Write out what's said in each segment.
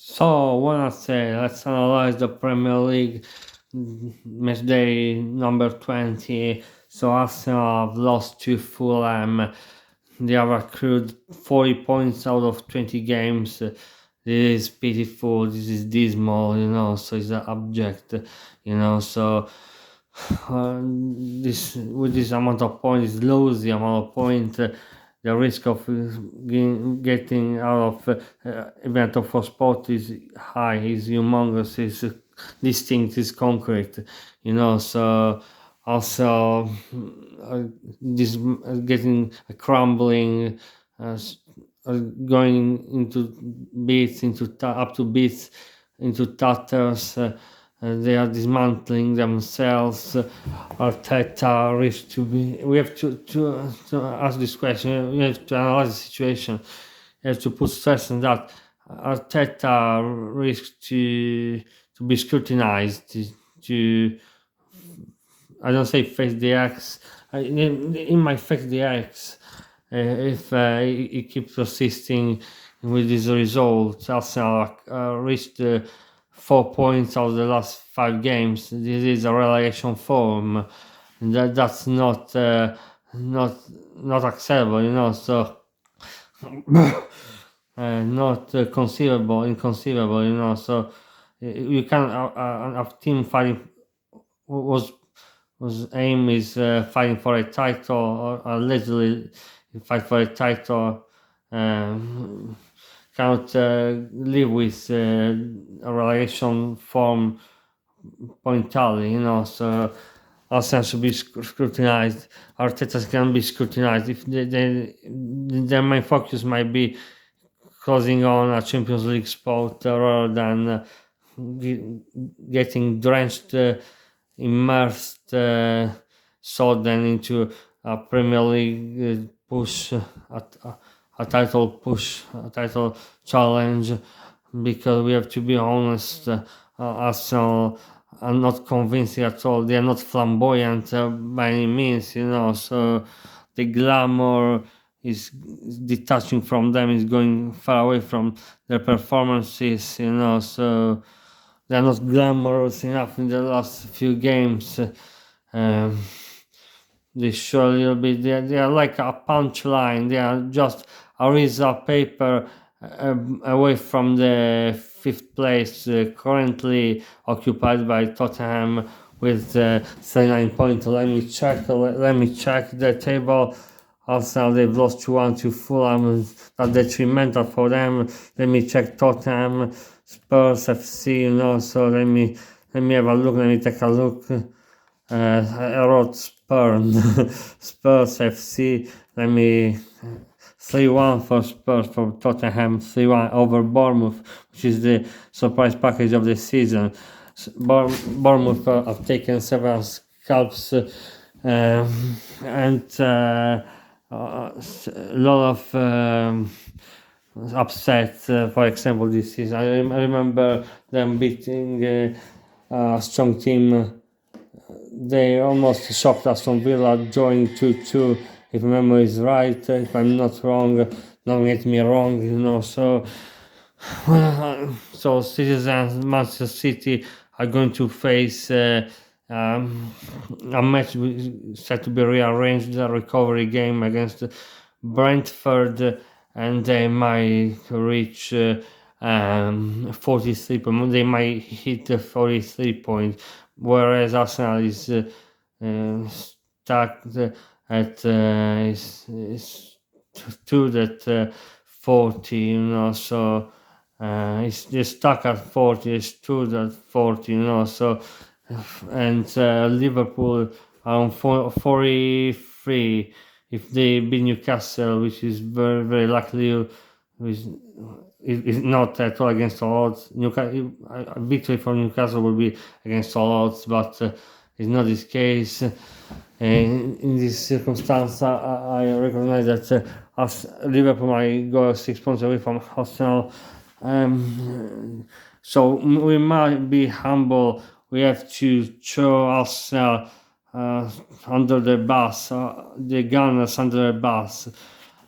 So, when I say let's analyze the Premier League match day number 20. So, Arsenal have lost to Fulham. They have accrued 40 points out of 20 games. This is pitiful, this is dismal, so it's abject, so this with this amount of points, lose the amount of points, the risk of getting out of event of first spot is high, is humongous, is distinct, is concrete, so also this getting crumbling, going into bits, up to bits, into tatters. They are dismantling themselves. Arteta risks to be. We have to ask this question. We have to analyze the situation. We have to put stress on that. Arteta risks to be scrutinized. To I don't say face the X. In my face the X. If he keeps persisting with these results, Arsenal reached 4 points out of the last 5 games. This is a relegation form. That's not acceptable, So not inconceivable, So you can have team fighting was aim is fighting for a title or allegedly fight for a title. Cannot live with a relegation form momentarily, so Arsenal should be scrutinized. Arteta can be scrutinized. If their main focus might be closing on a Champions League spot rather than getting drenched, immersed, sodden into a Premier League push, a title push, a title challenge, because we have to be honest, Arsenal are not convincing at all. They are not flamboyant by any means, so the glamour is detaching from them, is going far away from their performances, so they are not glamorous enough in the last few games. They show a little bit, they are like a punchline, they are just a piece of paper away from the 5th place, currently occupied by Tottenham with 39 points. Let me check the table. Also, they've lost 2-1 to Fulham. That's detrimental for them. Let me check Tottenham, Spurs FC, so let me have a look, let me take a look. I wrote Spurs FC. Let me 3-1 for Spurs, for Tottenham, 3-1 over Bournemouth, which is the surprise package of the season. Bournemouth have taken several scalps, and a lot of upset. For example, this season, I remember them beating a strong team. They almost shocked Aston Villa, drawing 2-2, if memory is right, if I'm not wrong, don't get me wrong, so Citizens, Manchester City are going to face a match set to be rearranged, a recovery game against Brentford, and they might reach 43 points. They might hit the 43 points, whereas Arsenal is stuck at is stood at 40, so it's stuck at 40, it's stood at 40, so and Liverpool on 43. If they beat Newcastle, which is very very likely, is not at all against all odds. A victory for Newcastle will be against all odds, but it's not this case. In this circumstance, I recognize that Liverpool might go 6 points away from Arsenal. So we might be humble. We have to throw Arsenal under the bus, the Gunners under the bus.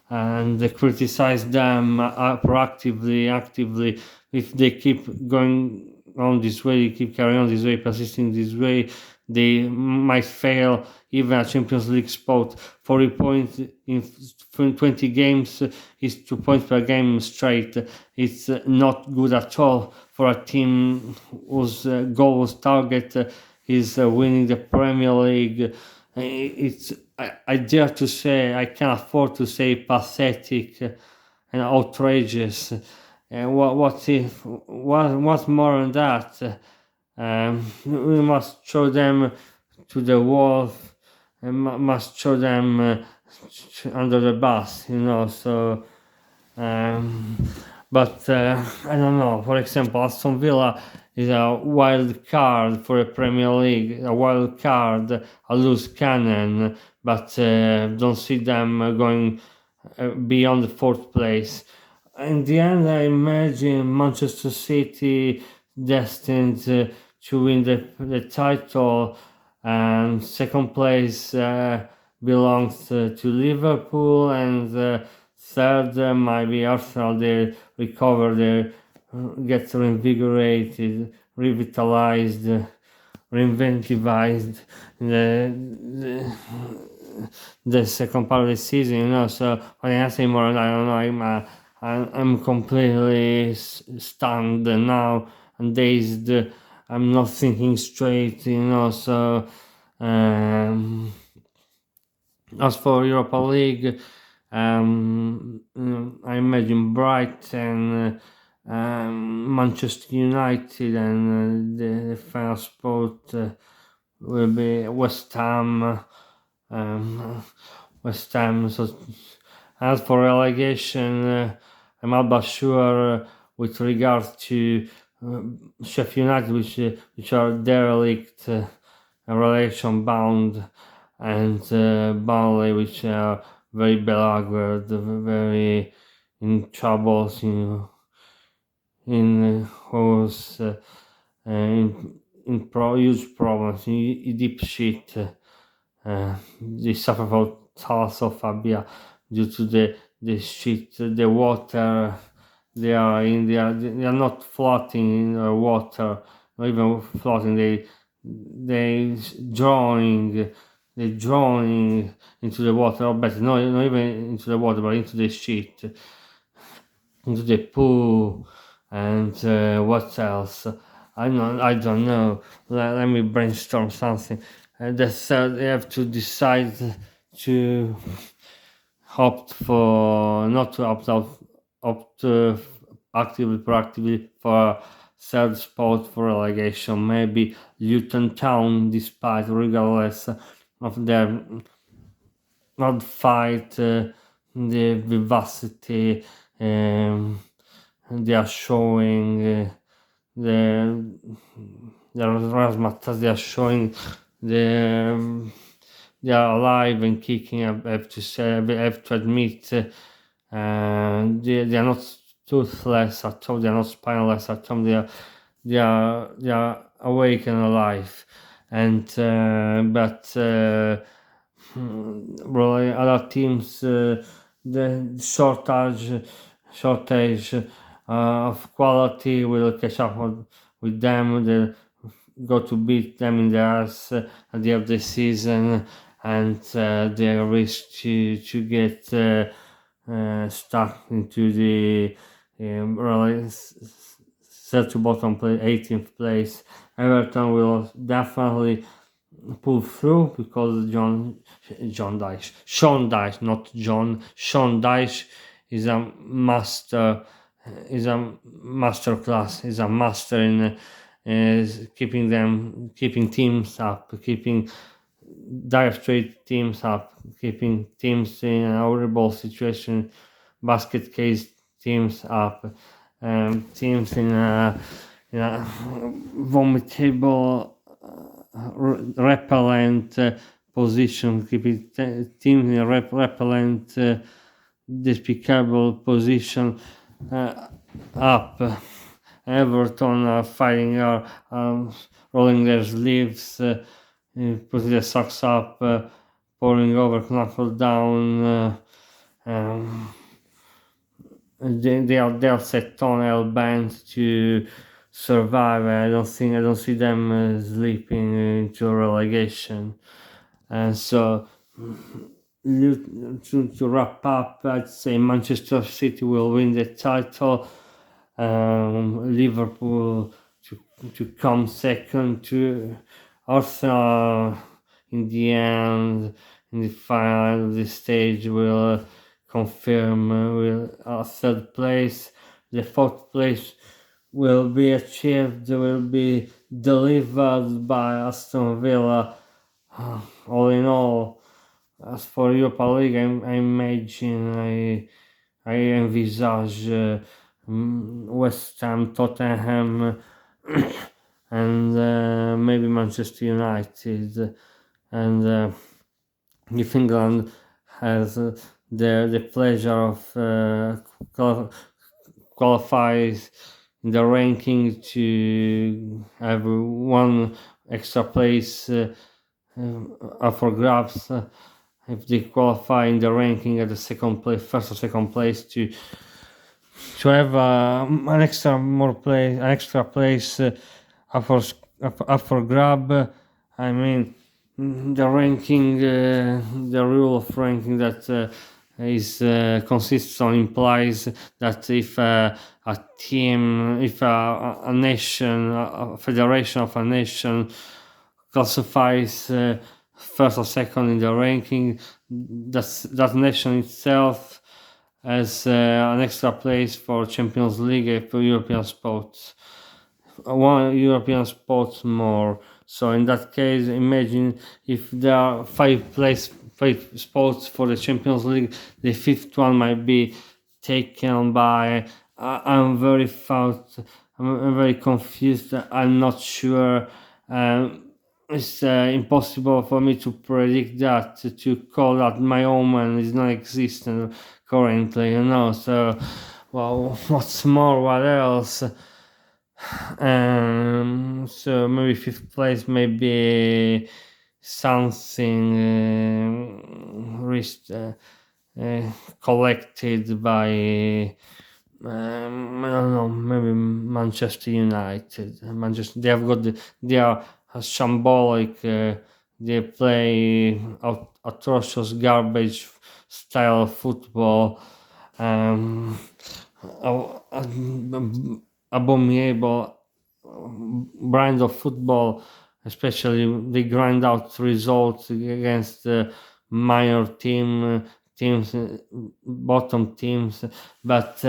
and criticize them proactively, actively. If they keep going on this way, keep carrying on this way, persisting this way, they might fail even a Champions League spot. 40 points in 20 games is 2 points per game straight. It's not good at all for a team whose goal, whose target is winning the Premier League. It's I dare to say, I can afford to say, pathetic and outrageous. And what's more than that? We must show them to the wall, and must show them under the bus, So, um, but I don't know. For example, Aston Villa is a wild card for the Premier League, a wild card, a loose cannon, but don't see them going beyond the fourth place. In the end, I imagine Manchester City destined to win the title, and second place belongs to Liverpool, and third might be Arsenal. They recover, they get reinvigorated, revitalized, reinventivized the second part of the season. So when I say more, I don't know. I'm completely stunned now and dazed. I'm not thinking straight. So. As for Europa League, I imagine Brighton, Manchester United, and the final spot will be West Ham. West Ham. So, as for relegation, I'm not sure with regard to Sheffield United, which are derelict, relegation bound, and Burnley, which are very beleaguered, very in troubles, in whose huge problems, in deep shit. They suffer from thalassophobia due to the shit, the water they are in. They are not floating in the water, not even floating. They drowning. They drowning into the water, or better, not even into the water, but into the shit, into the poo, and what else? I don't know. Let me brainstorm something. The third, they have to decide to opt for not to opt out, opt actively, proactively for third spot for relegation. Maybe Luton Town, despite regardless of their not fight, the vivacity they are showing. The razzmatazz they are showing, they are alive and kicking. I have to say, I have to admit, they are not toothless at all. They are not spineless at all. They are awake and alive, and but really other teams, the shortage of quality will catch up with them. They go to beat them in the ass at the end of the season, and they risk to get stuck into the really set to bottom place, 18th place. Everton will definitely pull through because Sean Dyche, not John. Sean Dyche is a master. Is a master class. Is a master in keeping teams up, keeping dire straight teams up, keeping teams in a horrible situation, basket case teams up, teams in a vomitable, repellent position, keeping teams in a repellent, despicable position up. Everton are fighting, rolling their sleeves, putting their socks up, pouring over, knuckle down, Um, they'll set on L-band to survive. I don't see them sleeping into relegation. And so, to wrap up, I'd say Manchester City will win the title. Liverpool to come second, to Arsenal in the end, in the final of the stage, will confirm will third place. The fourth place will be achieved, will be delivered by Aston Villa. All in all, as for Europa League, I imagine I envisage West Ham, Tottenham, and maybe Manchester United, and if England has the pleasure of qualifies in the ranking to have one extra place up for grabs. If they qualify in the ranking at the second place, first or second place, to have an extra place up for grab. I mean, the ranking, the rule of ranking that is consists on implies that if a team, if a nation, a federation of a nation classifies first or second in the ranking, that nation itself as an extra place for Champions League, for European sports, one European sports more. So in that case, imagine if there are five spots for the Champions League, the fifth one might be taken by. I'm very thought. I'm very confused. I'm not sure. It's impossible for me to predict that, to call that my omen is non-existent currently, so, well, what's more, what else? So maybe fifth place may be something collected by I don't know, maybe Manchester United. They have got they are shambolic. They play atrocious garbage style of football. Abominable brand of football, especially they grind out results against minor teams, bottom teams, but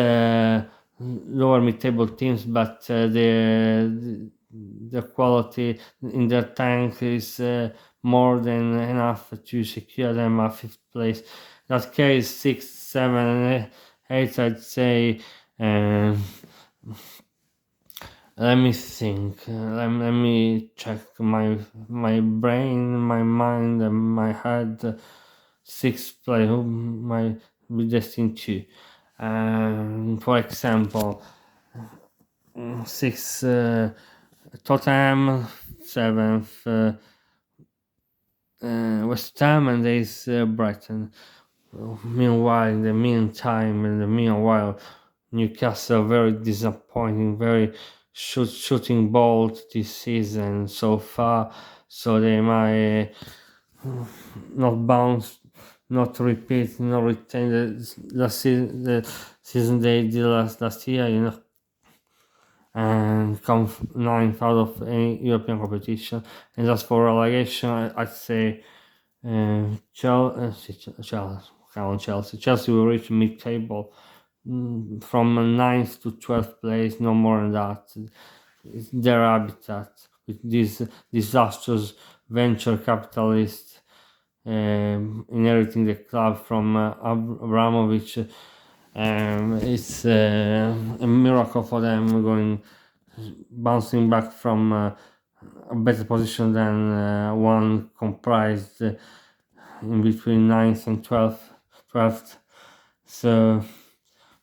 lower mid-table teams, but the quality in their tank is more than enough to secure them a fifth place. In that case, 6, 7, and 8, I'd say. Let me think. Let me check my brain, my mind, and my head. Sixth place who might be destined to. For example, 6 Tottenham, 7th West Ham, and 8th Brighton. Meanwhile, in the meanwhile, Newcastle very disappointing, very shooting balls this season so far, so they might not bounce, not repeat, not retain the season they did last year, and come ninth out of any European competition. And as for relegation, I'd say Chelsea will reach mid-table from 9th to 12th place, no more than that. It's their habitat with these disastrous venture capitalists inheriting the club from Abramovich. It's a miracle for them bouncing back from a better position than one comprised in between 9th and 12th. So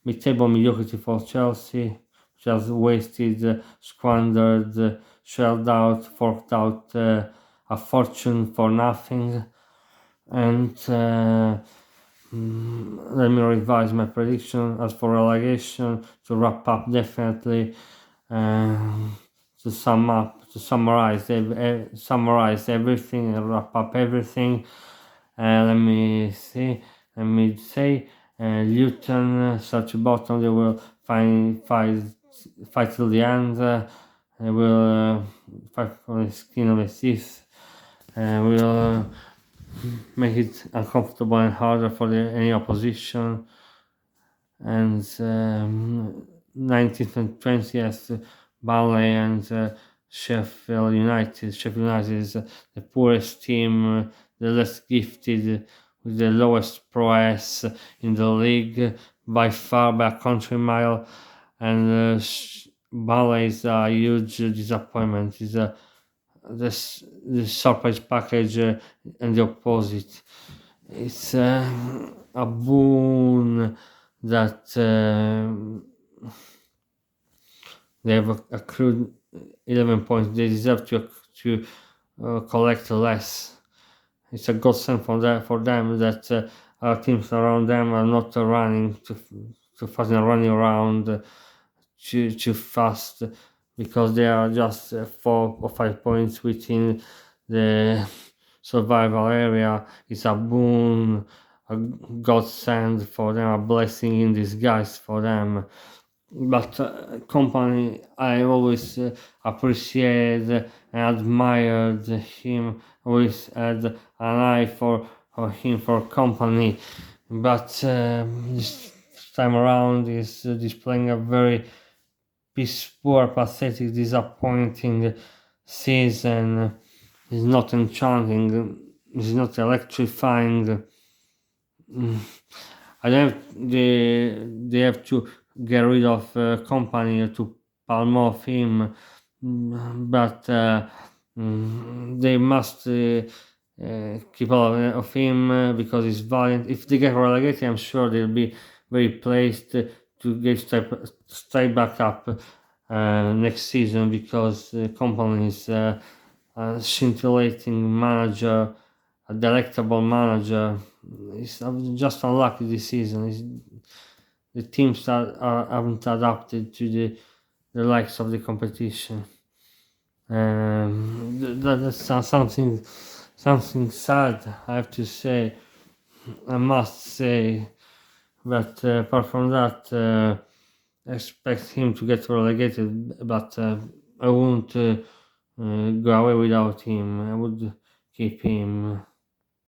mid-table mediocrity for Chelsea, which has wasted, squandered, shelled out, forked out a fortune for nothing, and Let me revise my prediction. As for relegation, to wrap up, definitely um, to sum up, to summarize everything and wrap up everything. Let me see. Let me say, Luton, such a bottom, they will fight till the end. They will fight for the skin of the teeth. Will make it uncomfortable and harder for any opposition. And 19th and 20th, Burnley and Sheffield United. Sheffield United is the poorest team, the less gifted, with the lowest prowess in the league by far, by a country mile. And Burnley is a huge disappointment. Is the surprise package and the opposite. It's a boon that they have accrued 11 points. They deserve to collect less. It's a godsend for them that our teams around them are not running too fast and running around too fast, because they are just 4 or 5 points within the survival area. It's a boon, a godsend for them, a blessing in disguise for them. But Kompany, I always appreciated and admired him. Always had an eye for him, for Kompany. But this time around, he's displaying a very poor, pathetic, disappointing season. Is not enchanting. Is not electrifying. I don't have, they have to get rid of Kompany to palm off him, but they must keep all of him because he's valiant. If they get relegated, I'm sure they'll be very pleased to get straight back up next season, because Kompany is a scintillating manager, a delectable manager. He's just unlucky this season. The teams haven't adapted to the likes of the competition. That's something sad, I have to say. I must say. But apart from that, I expect him to get relegated. But I won't go away without him. I would keep him.